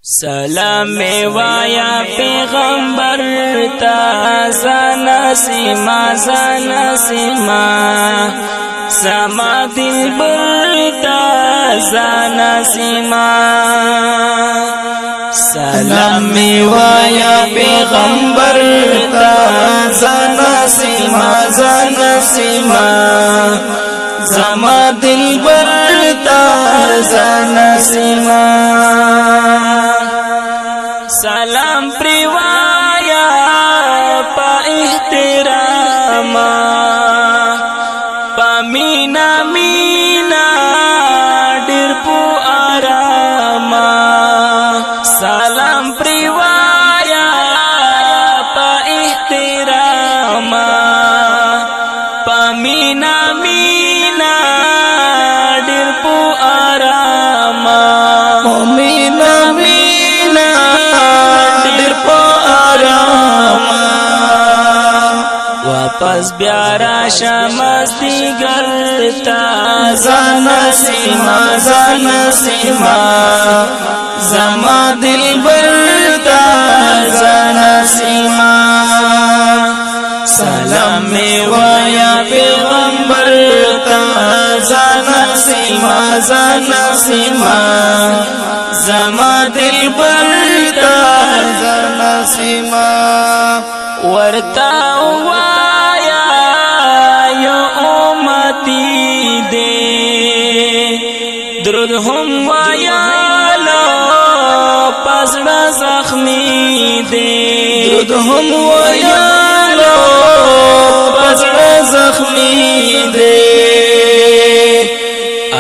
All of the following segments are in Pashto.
سلام می وایا پیغمبر تا زنا سیما سما دل بر تا زنا سیما سلام می وایا پیغمبر تا زنا سیما زما دل بر تا زنا سیما سلام پریوایا پا احترام پا مینا ډیر پو آرام سلام پریوایا پا احترام پا مینا ډیر پو آرام واپس بیا راشه مستی گرتا زنا سیما زما دل برتا زنا سیما سلام می وایا پیغمبر تا زنا سیما زما دل برتا زنا سیما ورتا وایا یا امتی دے درود هم وایا لو پسڑا زخمی دے درود هم وایا لو پسڑا زخمی دے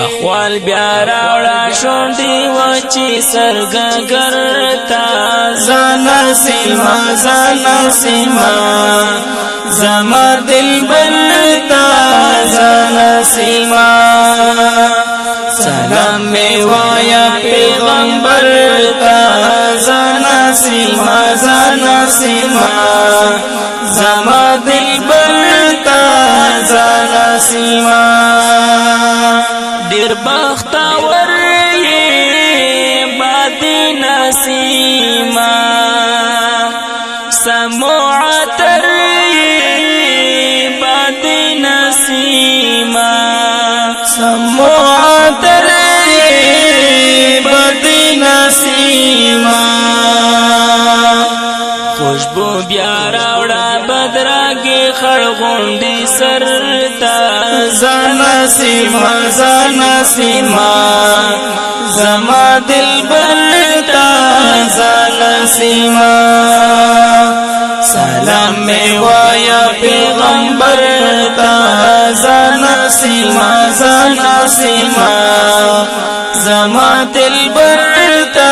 اخوال بیا راوڑا شوندی وچی سرگگر تا زنا سیما زما دل بلتا زنا سیما سلام می وایا پیغمبر تا زنا سیما زما دل بلتا زنا سیما ډیر بختور یې بادي نسیما سموعتر یې بادي نسیما سموعتر یې بادي نسیما خوشبو بیا راوړه بدرګي خړغونډي سر تا زنا سیما زما دل برتا زنا سیما سلام می وایا پیغمبر تا زنا سیما زما دل برتا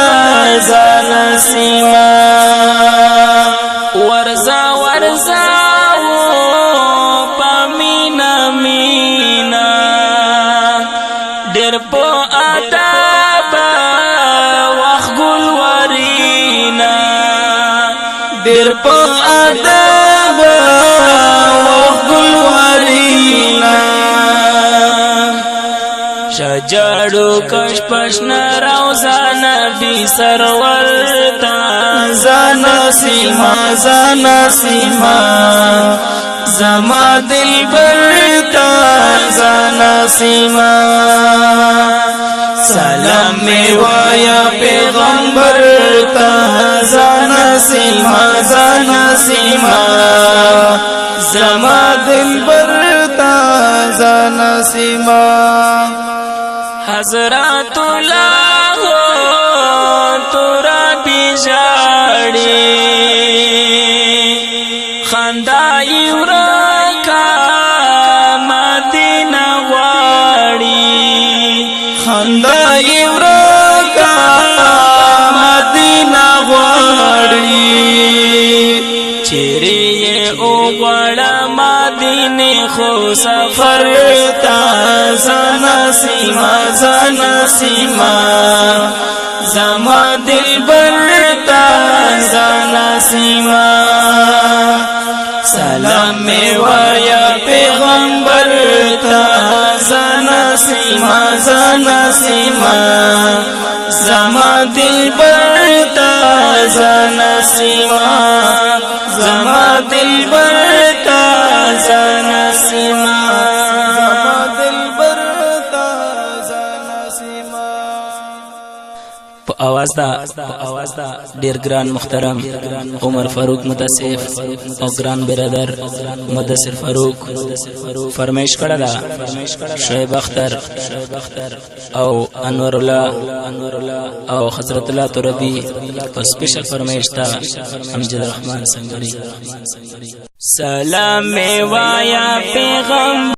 زنا سیما ورزا ډیر په ادب وخت ګل ورینا ډیر په ادب وخت ګل ورینا شجاړو کش پښن روزان نبی سرور تا زنا سیما زما دل برتا زنا سیما سلام می وایا پیغمبر تا زنا سیما زما دل برتا زنا سیما حضرت الله تورا بیجاړي خندای ورکا مدینه واړي خندای ورکا مدینه واړي چیرې او غړ مدینه خو سفر تا زنا سیما زما دل برتا زنا سیما سلام می وایا پیغمبر تا زنا سیما زما دل بر आवाज دا ډیر ګران محترم عمر فاروق متصف او ګران برادر مدثر فاروق فرمایش کړه دا شعیب اختر او انور الله او حضرت الله تربی او سپیشل فرمایش تا امجد الرحمن سنگری. سلام وایا پیغام